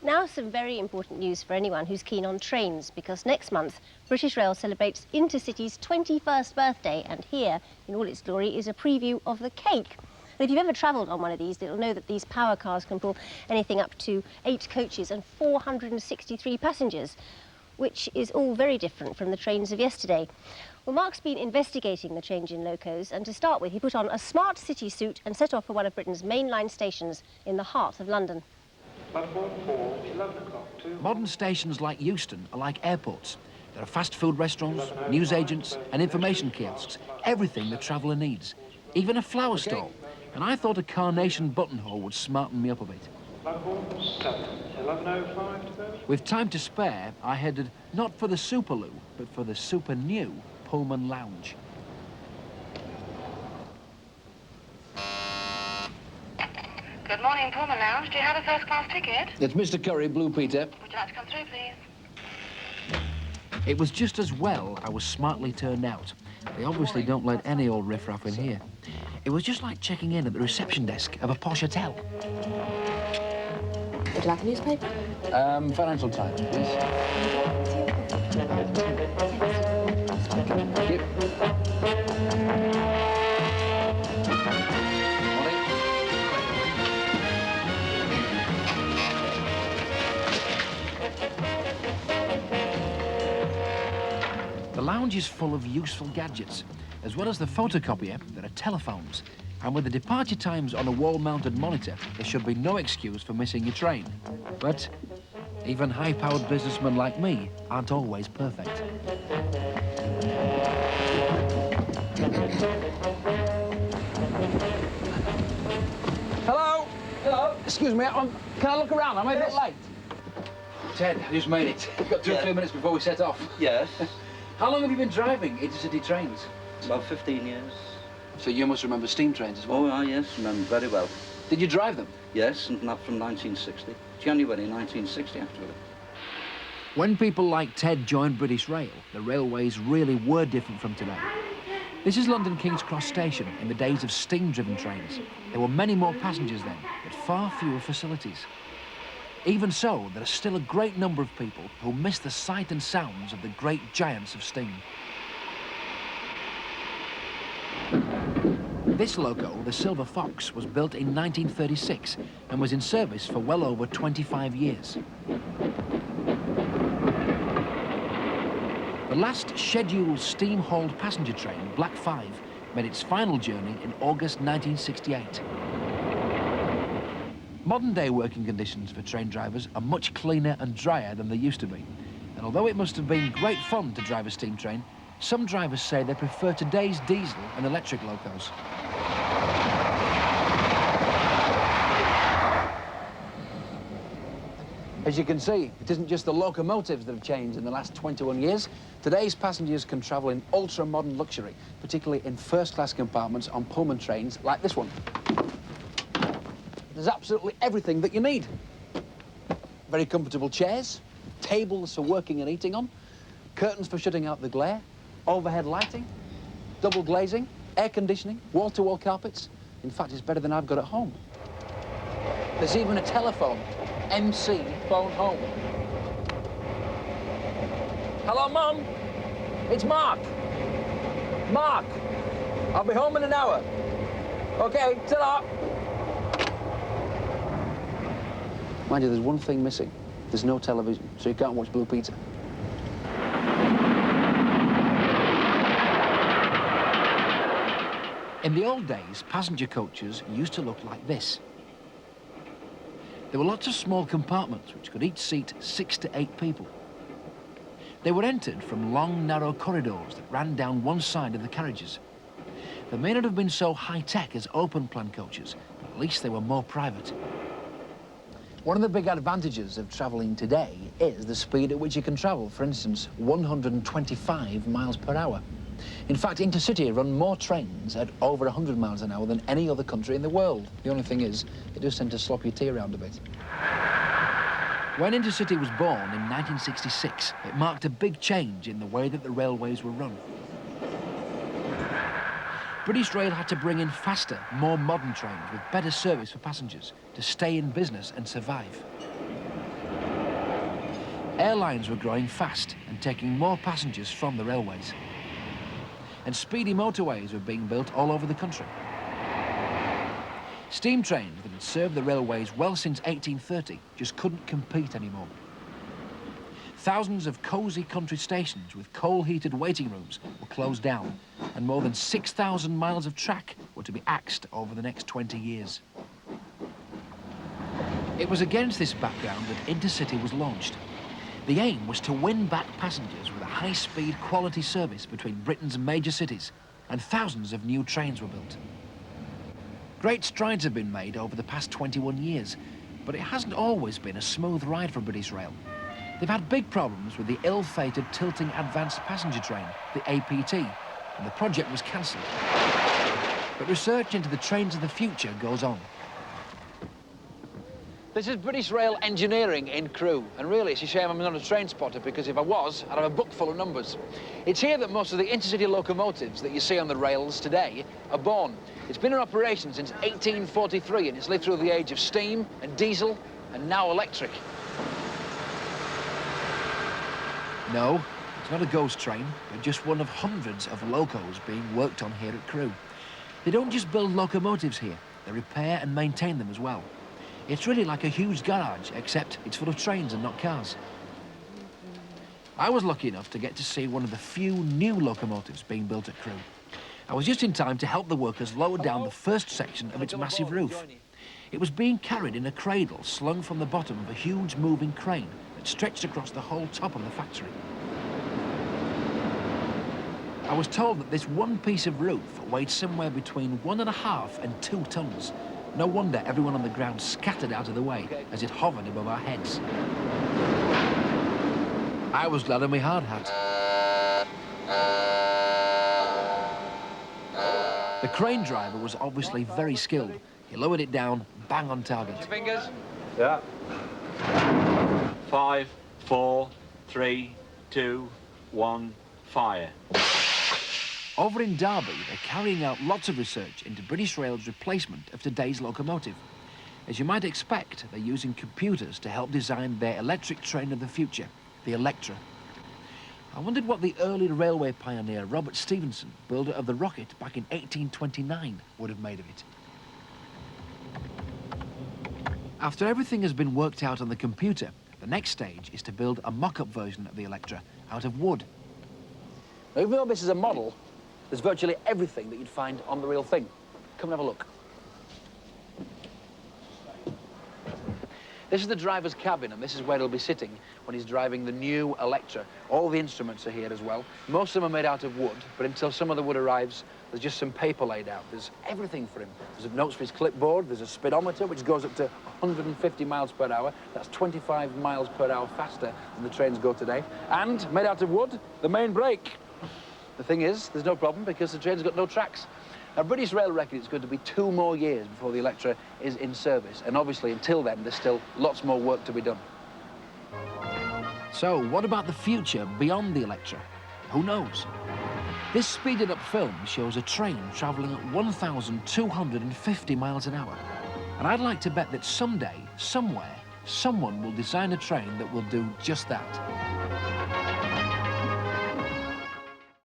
Now some very important news for anyone who's keen on trains, because next month British Rail celebrates InterCity's 21st birthday, and here, in all its glory, is a preview of the cake. And if you've ever travelled on one of these, you'll know that these power cars can pull anything up to 8 coaches and 463 passengers, which is all very different from the trains of yesterday. Well, Mark's been investigating the change in locos, and to start with, he put on a smart city suit and set off for one of Britain's mainline stations in the heart of London. Platform 4, 11 o'clock. Modern stations like Euston are like airports. There are fast food restaurants, newsagents and information kiosks, everything the traveller needs, even a flower stall. And I thought a carnation buttonhole would smarten me up a bit. Platform 7, 11:05 to go. With time to spare, I headed not for the Superloo, but for the super new Pullman Lounge. Good morning, Pullman Lounge. Do you have a first-class ticket? It's Mr. Curry, Blue Peter. Would you like to come through, please? It was just as well I was smartly turned out. They obviously don't let any old riffraff in here. It was just like checking in at the reception desk of a posh hotel. Would you like a newspaper? Financial Times, please. Thank you. The lounge is full of useful gadgets. As well as the photocopier, there are telephones. And with the departure times on a wall-mounted monitor, there should be no excuse for missing your train. But even high-powered businessmen like me aren't always perfect. Hello? Hello? Excuse me, can I look around? Am I a bit late? Ted, I just made it. We've got 2 or 3 minutes before we set off. Yes, How long have you been driving InterCity trains? about 15 years. So you must remember steam trains as well. Oh, yes, remember very well. Did you drive them? Yes, and that from 1960. January 1960, actually. When people like Ted joined British Rail, the railways really were different from today. This is London King's Cross Station in the days of steam-driven trains. There were many more passengers then, but far fewer facilities. Even so, there are still a great number of people who miss the sight and sounds of the great giants of steam. This loco, the Silver Fox, was built in 1936 and was in service for well over 25 years. The last scheduled steam-hauled passenger train, Black 5, made its final journey in August 1968. Modern-day working conditions for train drivers are much cleaner and drier than they used to be. And although it must have been great fun to drive a steam train, some drivers say they prefer today's diesel and electric locos. As you can see, it isn't just the locomotives that have changed in the last 21 years. Today's passengers can travel in ultra-modern luxury, particularly in first-class compartments on Pullman trains like this one. There's absolutely everything that you need. Very comfortable chairs, tables for working and eating on, curtains for shutting out the glare, overhead lighting, double glazing, air conditioning, wall-to-wall carpets. In fact, it's better than I've got at home. There's even a telephone. MC phone home. Hello, Mum. It's Mark. Mark, I'll be home in an hour. Okay, ta-da. Mind you, there's one thing missing. There's no television, so you can't watch Blue Peter. In the old days, passenger coaches used to look like this. There were lots of small compartments which could each seat 6 to 8 people. They were entered from long, narrow corridors that ran down one side of the carriages. They may not have been so high-tech as open-plan coaches, but at least they were more private. One of the big advantages of travelling today is the speed at which you can travel. For instance, 125 miles per hour. In fact, InterCity run more trains at over 100 miles an hour than any other country in the world. The only thing is, it does tend to slop your tea around a bit. When InterCity was born in 1966, it marked a big change in the way that the railways were run. British Rail had to bring in faster, more modern trains with better service for passengers to stay in business and survive. Airlines were growing fast and taking more passengers from the railways. And speedy motorways were being built all over the country. Steam trains that had served the railways well since 1830 just couldn't compete anymore. Thousands of cosy country stations with coal-heated waiting rooms were closed down, and more than 6,000 miles of track were to be axed over the next 20 years. It was against this background that InterCity was launched. The aim was to win back passengers with a high-speed quality service between Britain's major cities, and thousands of new trains were built. Great strides have been made over the past 21 years, but it hasn't always been a smooth ride for British Rail. They've had big problems with the ill-fated tilting advanced passenger train, the APT, and the project was cancelled. But research into the trains of the future goes on. This is British Rail engineering in Crewe, and really it's a shame I'm not a train spotter, because if I was, I'd have a book full of numbers. It's here that most of the InterCity locomotives that you see on the rails today are born. It's been in operation since 1843, and it's lived through the age of steam and diesel and now electric. No, it's not a ghost train, but just one of hundreds of locos being worked on here at Crewe. They don't just build locomotives here, they repair and maintain them as well. It's really like a huge garage, except it's full of trains and not cars. I was lucky enough to get to see one of the few new locomotives being built at Crewe. I was just in time to help the workers lower down the first section of its massive roof. It was being carried in a cradle slung from the bottom of a huge moving crane that stretched across the whole top of the factory. I was told that this one piece of roof weighed somewhere between 1.5 and 2 tons. No wonder everyone on the ground scattered out of the way as it hovered above our heads. I was glad of my hard hat. The crane driver was obviously very skilled. He lowered it down, bang on target. Fingers. Yeah. 5, 4, 3, 2, 1, fire. Over in Derby, they're carrying out lots of research into British Rail's replacement of today's locomotive. As you might expect, they're using computers to help design their electric train of the future, the Electra. I wondered what the early railway pioneer Robert Stephenson, builder of the rocket back in 1829, would have made of it. After everything has been worked out on the computer, the next stage is to build a mock-up version of the Electra out of wood. Now, even though this is a model, there's virtually everything that you'd find on the real thing. Come and have a look. This is the driver's cabin, and this is where he'll be sitting when he's driving the new Electra. All the instruments are here as well. Most of them are made out of wood, but until some of the wood arrives, there's just some paper laid out. There's everything for him. There's notes for his clipboard, there's a speedometer, which goes up to 150 miles per hour. That's 25 miles per hour faster than the trains go today. And, made out of wood, the main brake. The thing is, there's no problem because the train's got no tracks. Now, British Rail reckon it's going to be 2 more years before the Electra is in service. And obviously, until then, there's still lots more work to be done. So, what about the future beyond the Electra? Who knows? This speeded-up film shows a train travelling at 1,250 miles an hour. And I'd like to bet that someday, somewhere, someone will design a train that will do just that.